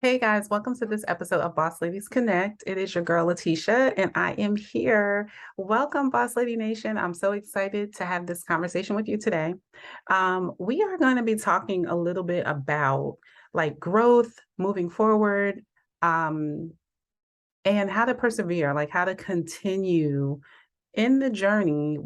Hey guys, welcome to this episode of Boss Ladies Connect. It is your girl Tisha, and I am here. Welcome, Boss Lady Nation. I'm so excited to have this conversation with you today. We are going to be talking a little bit about like growth, moving forward, um, and how to persevere, like how to continue in the journey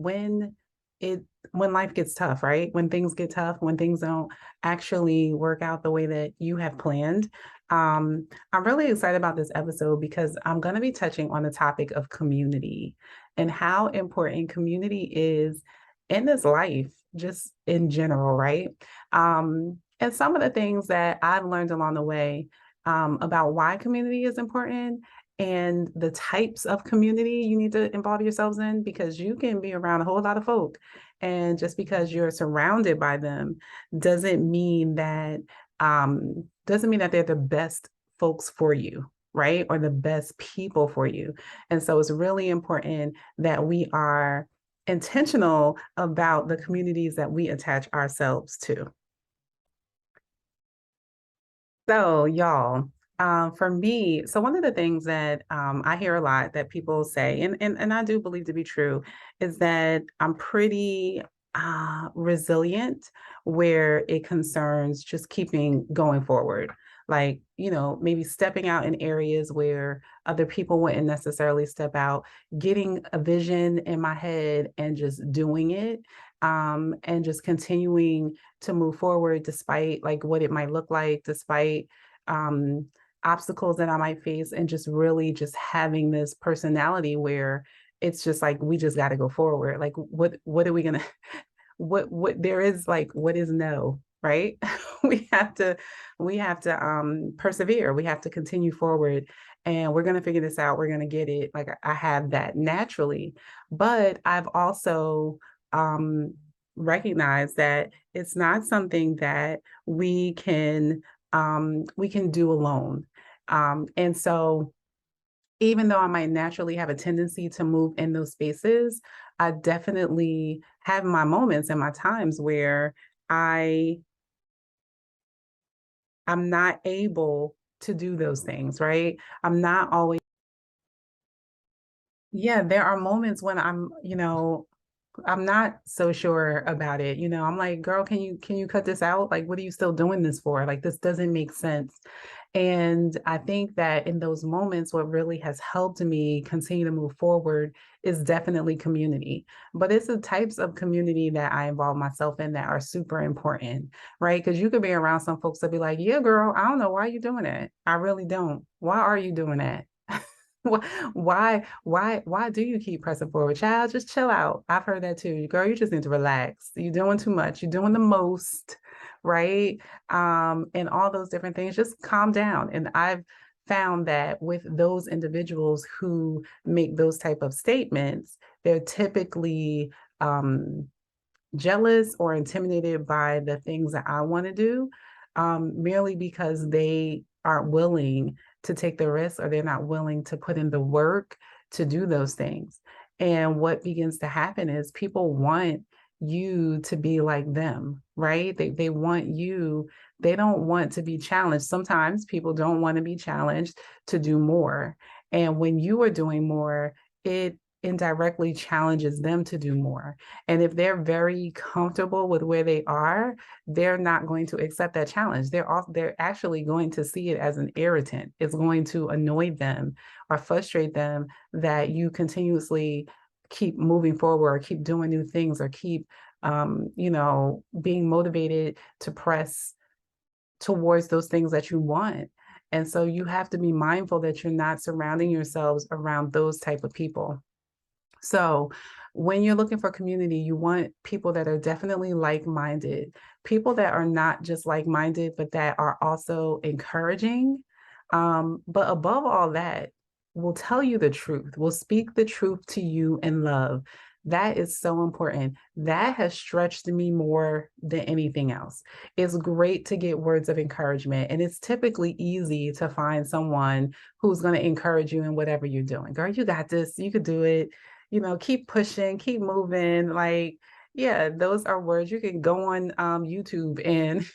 it when life gets tough, right? When things get tough, when things don't actually work out the way that you have planned. I'm really excited about this episode because I'm going to be touching on the topic of community and how important community is in this life, just in general, right? And some of the things that I've learned along the way about why community is important and the types of community you need to involve yourselves in, because you can be around a whole lot of folk, and just because you're surrounded by them doesn't mean that they're the best folks for you, right? Or the best people for you. And so it's really important that we are intentional about the communities that we attach ourselves to. So, y'all, for me, so one of the things that I hear a lot that people say, and I do believe to be true, is that I'm pretty resilient where it concerns just keeping going forward. Like, maybe stepping out in areas where other people wouldn't necessarily step out, getting a vision in my head and just doing it, and just continuing to move forward despite like what it might look like, despite um, obstacles that I might face, and just really just having this personality where it's just like we just got to go forward. Like what are we gonna what there is like what is no, right? we have to we have to persevere. We have to continue forward, and we're gonna figure this out. We're gonna get it. Like I have that naturally, but I've also um recognized that it's not something that we can do alone. And so even though I might naturally have a tendency to move in those spaces, I definitely have my moments and my times where I I'm not able to do those things, right? I'm not always, yeah, there are moments when I'm not so sure about it. I'm like, girl, can you cut this out? Like, what are you still doing this for? Like, this doesn't make sense. And I think that in those moments, what really has helped me continue to move forward is definitely community. But it's the types of community that I involve myself in that are super important, right? Because you could be around some folks that be like, yeah, girl, I don't know why you're doing that. I really don't. Why are you doing that? Why do you keep pressing forward? Child, just chill out. I've heard that too. Girl, you just need to relax. You're doing too much. You're doing the most, right? And all those different things. Just calm down. And I've found that with those individuals who make those type of statements, they're typically jealous or intimidated by the things that I want to do, merely because they aren't willing to take the risk, or they're not willing to put in the work to do those things. And what begins to happen is people want you to be like them, right? They want you, they don't want to be challenged. Sometimes people don't want to be challenged to do more. And when you are doing more, it indirectly challenges them to do more. And if they're very comfortable with where they are, they're not going to accept that challenge. They're actually going to see it as an irritant. It's going to annoy them or frustrate them that you continuously keep moving forward, or keep doing new things, or keep being motivated to press towards those things that you want. And so you have to be mindful that you're not surrounding yourselves around those type of people. So when you're looking for community, you want people that are definitely like-minded, people that are not just like-minded, but that are also encouraging. But above all that, will tell you the truth, will speak the truth to you in love. That is so important. That has stretched me more than anything else. It's great to get words of encouragement, and it's typically easy to find someone who's going to encourage you in whatever you're doing. Girl, you got this. You could do it. Keep pushing, keep moving. Like, yeah, those are words you can go on YouTube and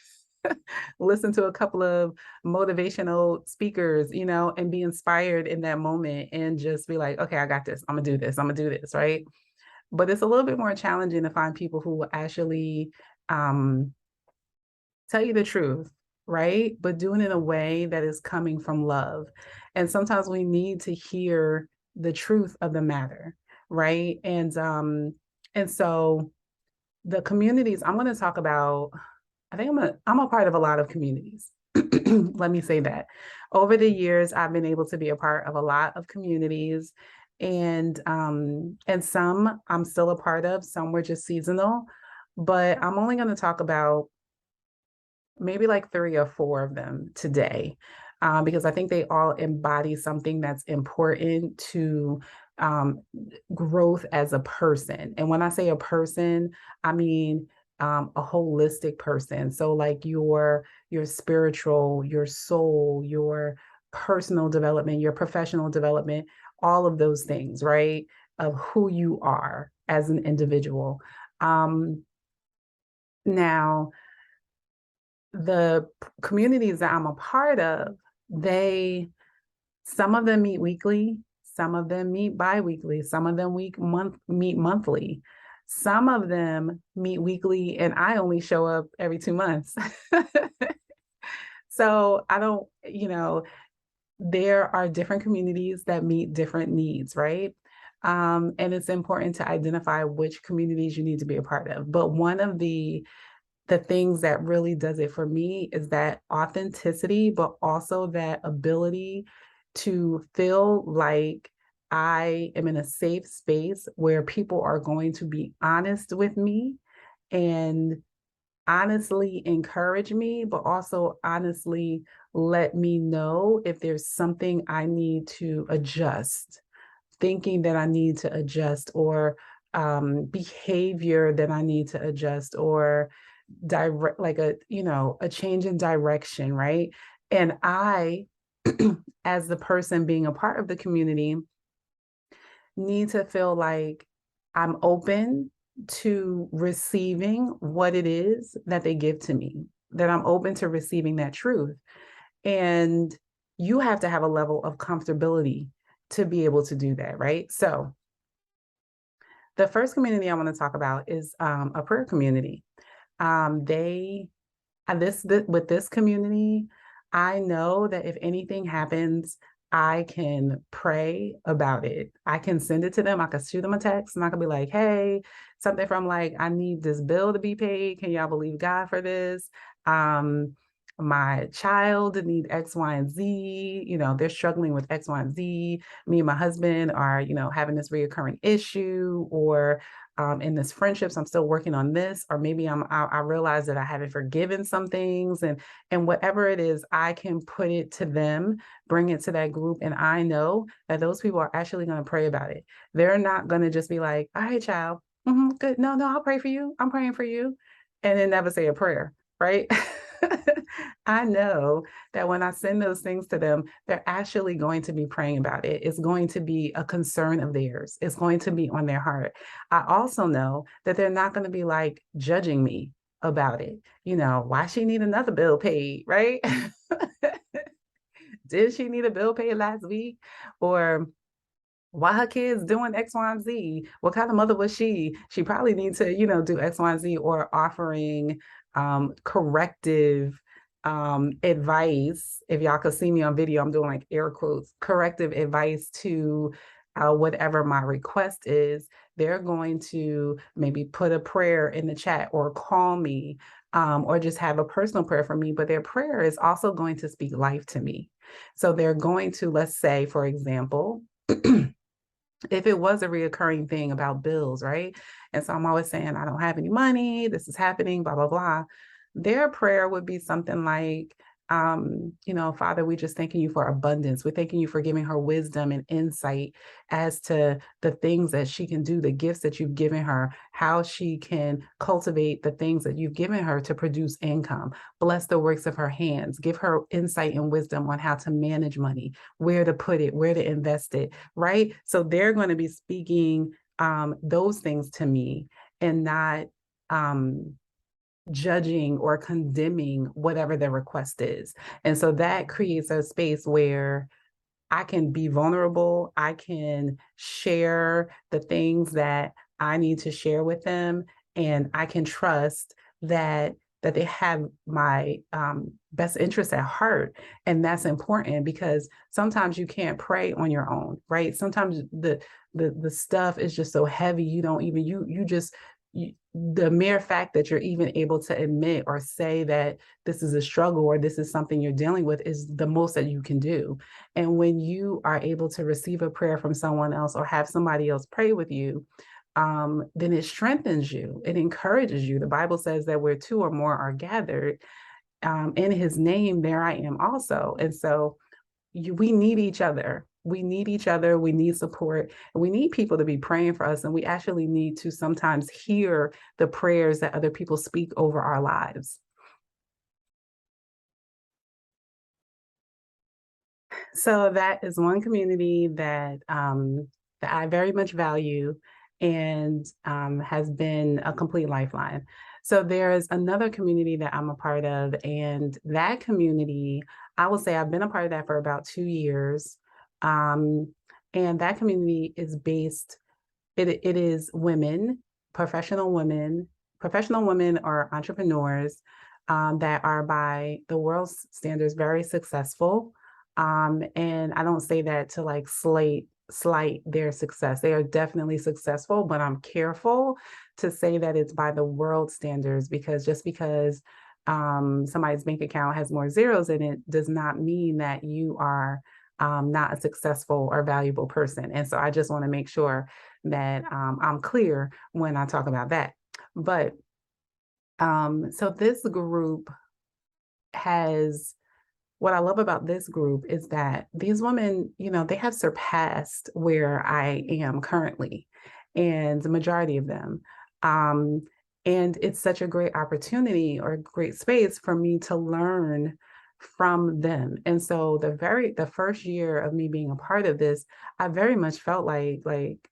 listen to a couple of motivational speakers, and be inspired in that moment and just be like, okay, I got this. I'm gonna do this. I'm gonna do this, right? But it's a little bit more challenging to find people who will actually um, tell you the truth, right? But do it in a way that is coming from love. And sometimes we need to hear the truth of the matter, right? And so the communities I'm going to talk about, I think I'm a part of a lot of communities. Let me say that. Over the years, I've been able to be a part of a lot of communities, and some I'm still a part of, some were just seasonal, but I'm only going to talk about maybe like 3 or 4 of them today, because I think they all embody something that's important to um, growth as a person. And when I say a person, I mean a holistic person. So like your spiritual, your soul, your personal development, your professional development, all of those things, right? Of who you are as an individual. Now, the communities that I'm a part of, they some of them meet weekly, some of them meet bi-weekly, some of them meet monthly. Some of them meet weekly and I only show up every 2 months. So I don't, there are different communities that meet different needs, right? And it's important to identify which communities you need to be a part of. But one of the things that really does it for me is that authenticity, but also that ability to feel like I am in a safe space where people are going to be honest with me and honestly encourage me, but also honestly let me know if there's something I need to adjust, thinking that I need to adjust, or behavior that I need to adjust, or direct like a change in direction, right? And I as the person being a part of the community need to feel like I'm open to receiving what it is that they give to me, that I'm open to receiving that truth. And you have to have a level of comfortability to be able to do that, right? So the first community I want to talk about is a prayer community. They this with this community, I know that if anything happens, I can pray about it. I can send it to them. I can shoot them a text and I can be like, hey, something from like, I need this bill to be paid. Can y'all believe God for this? My child need X, Y, and Z. They're struggling with X, Y, and Z. Me and my husband are, having this reoccurring issue, or in this friendships, I'm still working on this, or maybe I realize that I haven't forgiven some things, and whatever it is, I can put it to them, bring it to that group, and I know that those people are actually going to pray about it. They're not going to just be like, all right, child, good, no, I'll pray for you, I'm praying for you, and then never say a prayer, right? I know that when I send those things to them, they're actually going to be praying about it. It's going to be a concern of theirs. It's going to be on their heart. I also know that they're not going to be like judging me about it. Why she need another bill paid, right? Did she need a bill paid last week? Or why her kids doing X, Y, and Z? What kind of mother was she? She probably needs to, do X, Y, and Z, or offering corrective advice. If y'all could see me on video, I'm doing like air quotes, corrective advice to whatever my request is. They're going to maybe put a prayer in the chat or call me, or just have a personal prayer for me. But their prayer is also going to speak life to me. So they're going to, let's say, for example, if it was a reoccurring thing about bills, right? And so I'm always saying, I don't have any money, this is happening, blah, blah, blah. Their prayer would be something like, Father, we just thanking you for abundance. We're thanking you for giving her wisdom and insight as to the things that she can do, the gifts that you've given her, how she can cultivate the things that you've given her to produce income. Bless the works of her hands. Give her insight and wisdom on how to manage money, where to put it, where to invest it, right? So they're going to be speaking those things to me, and not judging or condemning whatever the request is. And so that creates a space where I can be vulnerable. I can share the things that I need to share with them, and I can trust that they have my best interest at heart. And that's important because sometimes you can't pray on your own, right? Sometimes the stuff is just so heavy, you don't even you just the mere fact that you're even able to admit or say that this is a struggle or this is something you're dealing with is the most that you can do. And when you are able to receive a prayer from someone else or have somebody else pray with you, then it strengthens you. It encourages you. The Bible says that where two or more are gathered in his name, there I am also. And so we need each other. We need each other. We need support. And we need people to be praying for us. And we actually need to sometimes hear the prayers that other people speak over our lives. So that is one community that I very much value and has been a complete lifeline. So there is another community that I'm a part of, and that community, I will say I've been a part of that for about 2 years. Um, and that community is based, it is professional women or entrepreneurs that are by the world's standards very successful. And I don't say that to like slight their success. They are definitely successful, but I'm careful to say that it's by the world standards because just because somebody's bank account has more zeros in it does not mean that you are not a successful or valuable person. And so I just want to make sure that I'm clear when I talk about that. But so this group has what I love about this group is that these women, they have surpassed where I am currently, and the majority of them. Um, and it's such a great opportunity or a great space for me to learn from them. And so the first year of me being a part of this, I very much felt like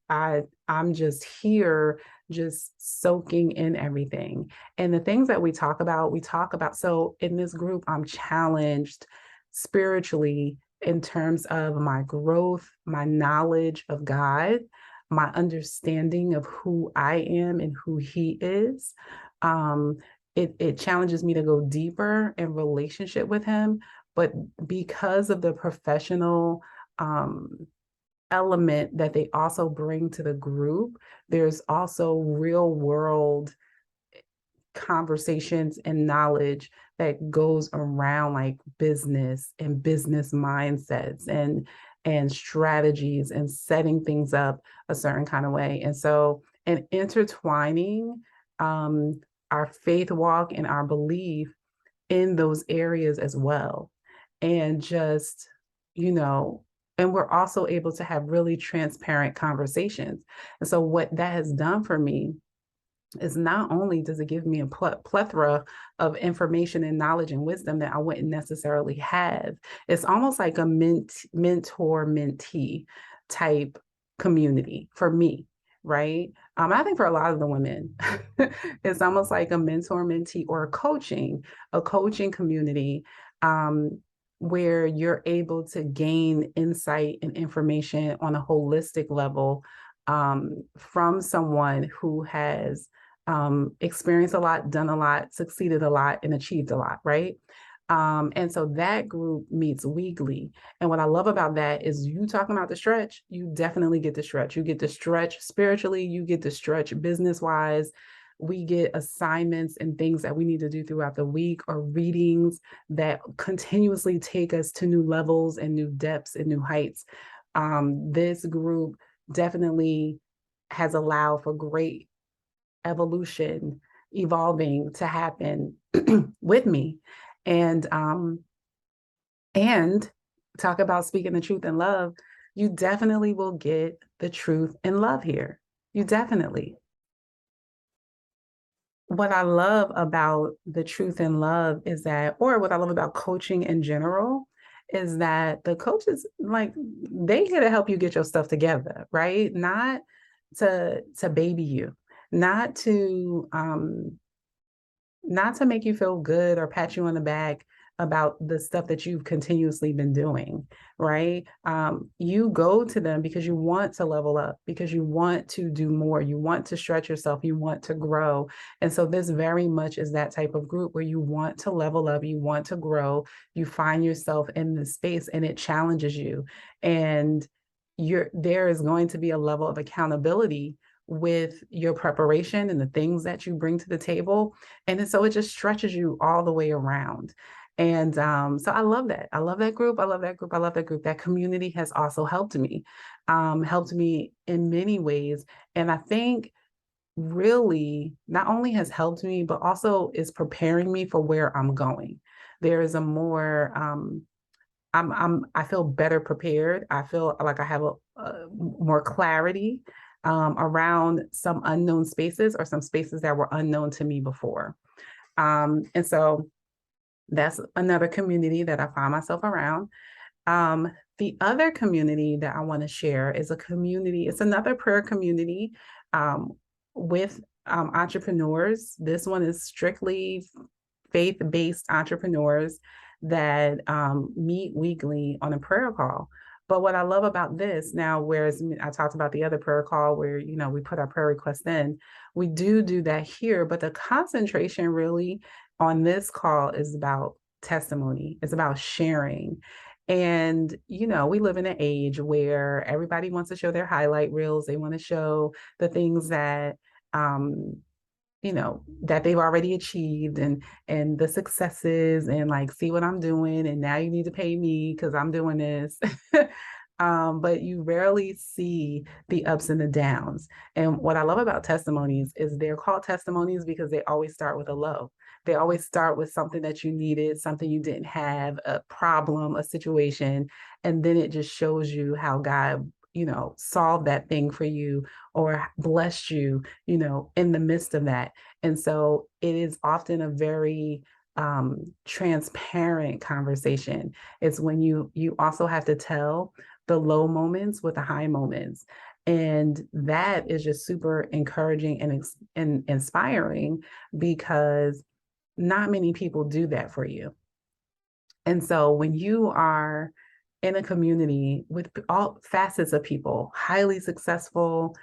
I'm just here just soaking in everything. And the things that we talk about. So in this group, I'm challenged spiritually in terms of my growth, my knowledge of God, my understanding of who I am and who He is. It challenges me to go deeper in relationship with Him. But because of the professional element that they also bring to the group, there's also real world conversations and knowledge that goes around like business and business mindsets and strategies and setting things up a certain kind of way. And so, and intertwining our faith walk and our belief in those areas as well. And just, and we're also able to have really transparent conversations. And so what that has done for me is not only does it give me a plethora of information and knowledge and wisdom that I wouldn't necessarily have, it's almost like a mentor mentee type community for me, right? I think for a lot of the women, it's almost like a mentor mentee or a coaching community where you're able to gain insight and information on a holistic level from someone who has experienced a lot, done a lot, succeeded a lot, and achieved a lot, right? And so that group meets weekly. And what I love about that is you talking about the stretch, you definitely get to stretch. You get to stretch spiritually, you get to stretch business-wise. We get assignments and things that we need to do throughout the week or readings that continuously take us to new levels and new depths and new heights. This group definitely has allowed for great evolution, evolving to happen with me. And talk about speaking the truth in love, you definitely will get the truth in love here. You definitely. What I love about the truth in love is that, or what I love about coaching in general, is that the coaches, like, they here to help you get your stuff together, right? Not to baby you, not to not to make you feel good or pat you on the back about the stuff that you've continuously been doing, right? You go to them because you want to level up, because you want to do more, you want to stretch yourself, you want to grow. And so this very much is that type of group where you want to level up, you want to grow, you find yourself in this space and it challenges you. And there is going to be a level of accountability with your preparation and the things that you bring to the table. And so it just stretches you all the way around. And so I love that. I love that group. I love that group. I love that group. That community has also helped me in many ways. And I think really not only has helped me, but also is preparing me for where I'm going. There is a more, I feel better prepared. I feel like I have a more clarity around some unknown spaces or some spaces that were unknown to me before. And so that's another community that I find myself around. The other community that I want to share is it's another prayer community with entrepreneurs. This one is strictly faith-based entrepreneurs that meet weekly on a prayer call. But what I love about this now, whereas I talked about the other prayer call where, we put our prayer requests in, we do that here, but the concentration really on this call is about testimony. It's about sharing. And, we live in an age where everybody wants to show their highlight reels. They want to show the things that, that they've already achieved and the successes and like, see what I'm doing. And now you need to pay me because I'm doing this. But you rarely see the ups and the downs. And what I love about testimonies is they're called testimonies because they always start with a low. They always start with something that you needed, something you didn't have, a problem, a situation. And then it just shows you how God, solved that thing for you or blessed you, in the midst of that. And so it is often a very transparent conversation. It's when you also have to tell the low moments with the high moments. And that is just super encouraging and inspiring because not many people do that for you. And so when you are in a community with all facets of people, highly successful,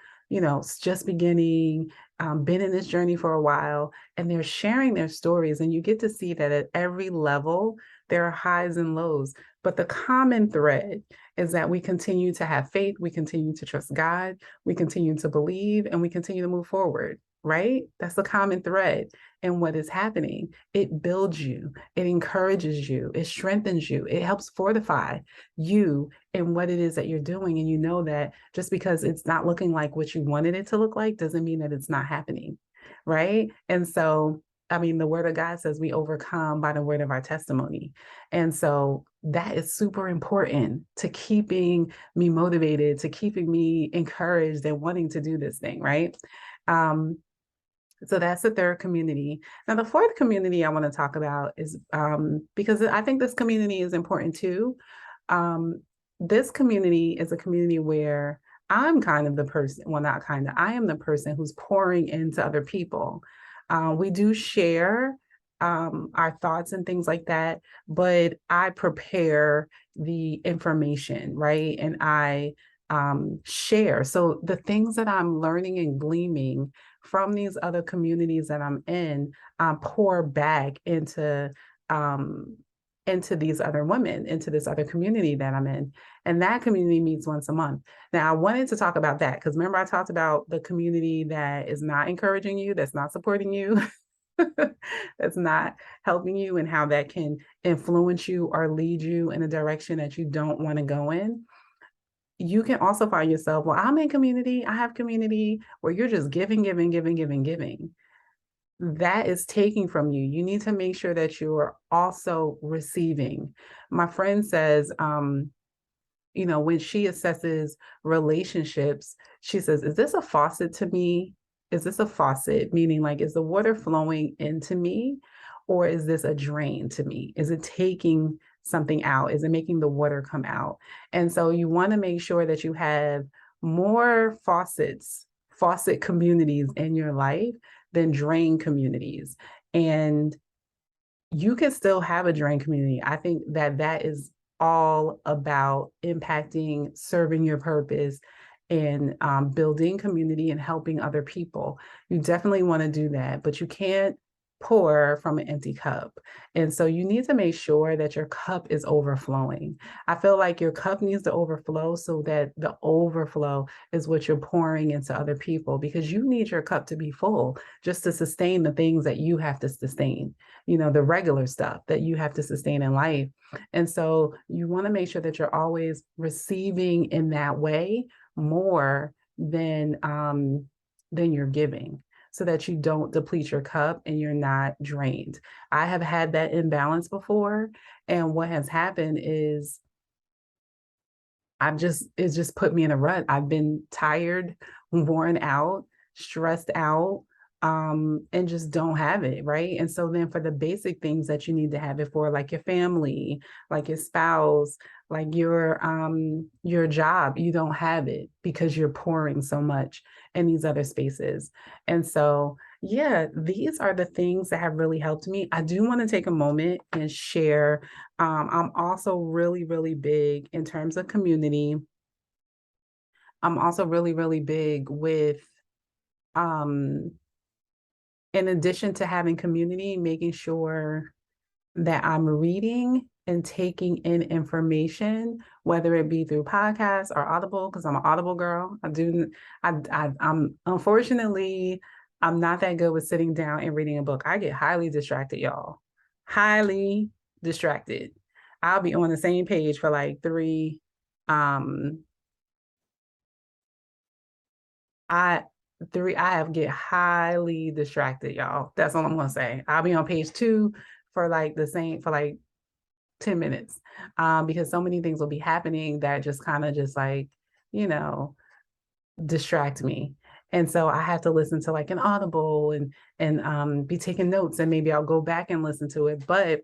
just beginning, been in this journey for a while, and they're sharing their stories, and you get to see that at every level, there are highs and lows. But the common thread is that we continue to have faith, we continue to trust God, we continue to believe, and we continue to move forward, right? That's the common thread. And what is happening, it builds you, it encourages you, it strengthens you, it helps fortify you in what it is that you're doing. And you know that just because it's not looking like what you wanted it to look like doesn't mean that it's not happening, right? And so, the word of God says we overcome by the word of our testimony. And so that is super important to keeping me motivated, to keeping me encouraged and wanting to do this thing, right? So that's the third community. Now, the fourth community I want to talk about is because I think this community is important too. This community is a community where I'm kind of the person, well, not kind of, I am the person who's pouring into other people. We do share our thoughts and things like that, but I prepare the information, right? And I share. So the things that I'm learning and gleaming from these other communities that I'm in, pour back into these other women, into this other community that I'm in. And that community meets once a month. Now, I wanted to talk about that because remember I talked about the community that is not encouraging you, that's not supporting you, that's not helping you, and how that can influence you or lead you in a direction that you don't want to go in. You can also find yourself, well, I'm in community, I have community where you're just giving, giving, giving, giving, giving. That is taking from you. You need to make sure that you are also receiving. My friend says, when she assesses relationships, she says, is this a faucet to me? Is this a faucet? Meaning like, is the water flowing into me or is this a drain to me? Is it taking something out? Is it making the water come out? And so you want to make sure that you have more faucet communities in your life than drain communities. And you can still have a drained community. I think that that is all about impacting, serving your purpose, and building community and helping other people. You definitely want to do that, but you can't pour from an empty cup. And so you need to make sure that your cup is overflowing. I feel like your cup needs to overflow so that the overflow is what you're pouring into other people, because you need your cup to be full just to sustain the things that you have to sustain, the regular stuff that you have to sustain in life. And so you want to make sure that you're always receiving in that way more than you're giving, so that you don't deplete your cup and you're not drained. I have had that imbalance before, and what has happened is it's just put me in a rut. I've been tired, worn out, stressed out, and just don't have it, right? And so then for the basic things that you need to have it for, like your family, like your spouse, like your job, you don't have it because you're pouring so much in these other spaces. And so yeah, these are the things that have really helped me. I do want to take a moment and share. I'm also really, really big in terms of community. I'm also really, really big with, um, in addition to having community, making sure that I'm reading and taking in information, whether it be through podcasts or Audible, because I'm an Audible girl. I'm unfortunately, I'm not that good with sitting down and reading a book. I get highly distracted, y'all. Highly distracted. I'll be on the same page for like um, I I have get highly distracted, y'all. That's all I'm gonna say. I'll be on page 2 for like the same for like 10 minutes, because so many things will be happening that just kind of just like, you know, distract me. And so I have to listen to like an Audible and be taking notes, and maybe I'll go back and listen to it. But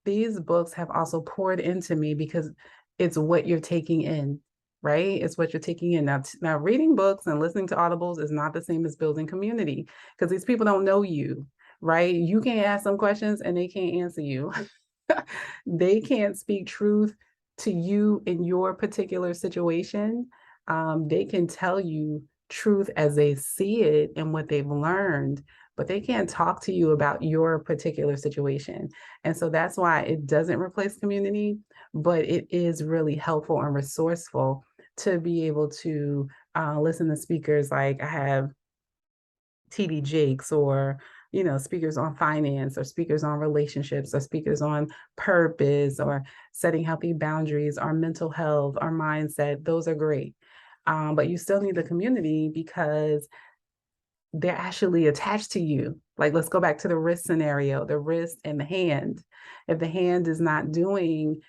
these books have also poured into me because it's what you're taking in, right? It's what you're taking in. Now reading books and listening to Audibles is not the same as building community, because these people don't know you, right? You can't ask them questions and they can't answer you. They can't speak truth to you in your particular situation. They can tell you truth as they see it and what they've learned, but they can't talk to you about your particular situation. And so that's why it doesn't replace community, but it is really helpful and resourceful to be able to listen to speakers. Like I have TD Jakes, or speakers on finance, or speakers on relationships, or speakers on purpose, or setting healthy boundaries, or mental health, or mindset. Those are great. But you still need the community because they're actually attached to you. Like, let's go back to the wrist scenario, the wrist and the hand. If the hand is not doing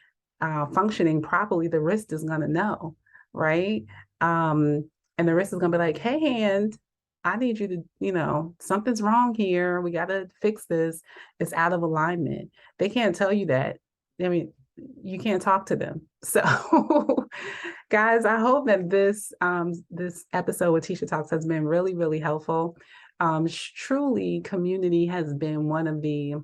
functioning properly, the wrist is going to know, right? And the wrist is going to be like, hey, hand, I need you to, something's wrong here. We got to fix this. It's out of alignment. They can't tell you that. I mean, you can't talk to them. So, guys, I hope that this episode with Tisha Talks has been really, really helpful. Truly, community has been one of the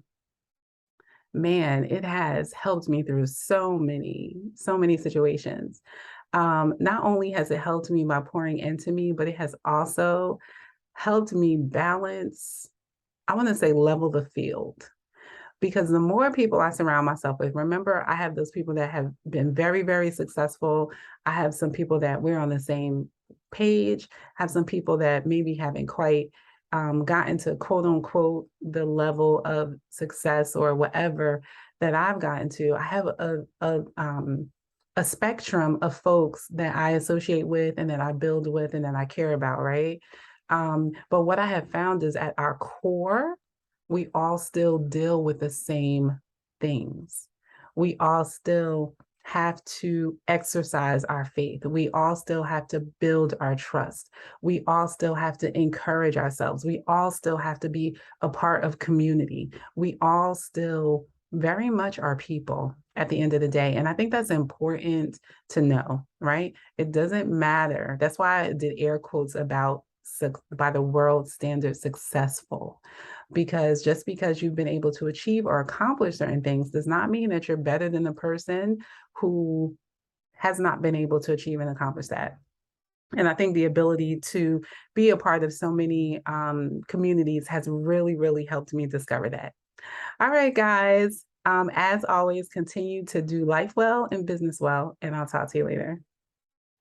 it has helped me through so many situations. Not only has it helped me by pouring into me, but it has also helped me balance, I want to say level the field. Because the more people I surround myself with, remember, I have those people that have been very, very successful. I have some people that we're on the same page, I have some people that maybe haven't quite gotten to quote unquote the level of success or whatever that I've gotten to. I have a spectrum of folks that I associate with and that I build with and that I care about, right? But what I have found is at our core, we all still deal with the same things. We all still have to exercise our faith. We all still have to build our trust. We all still have to encourage ourselves. We all still have to be a part of community. We all still very much are people at the end of the day. And I think that's important to know, right? It doesn't matter. That's why I did air quotes about by the world standard successful. because just because you've been able to achieve or accomplish certain things does not mean that you're better than the person who has not been able to achieve and accomplish that. And I think the ability to be a part of so many communities has really, really helped me discover that. All right, guys. As always, continue to do life well and business well, and I'll talk to you later.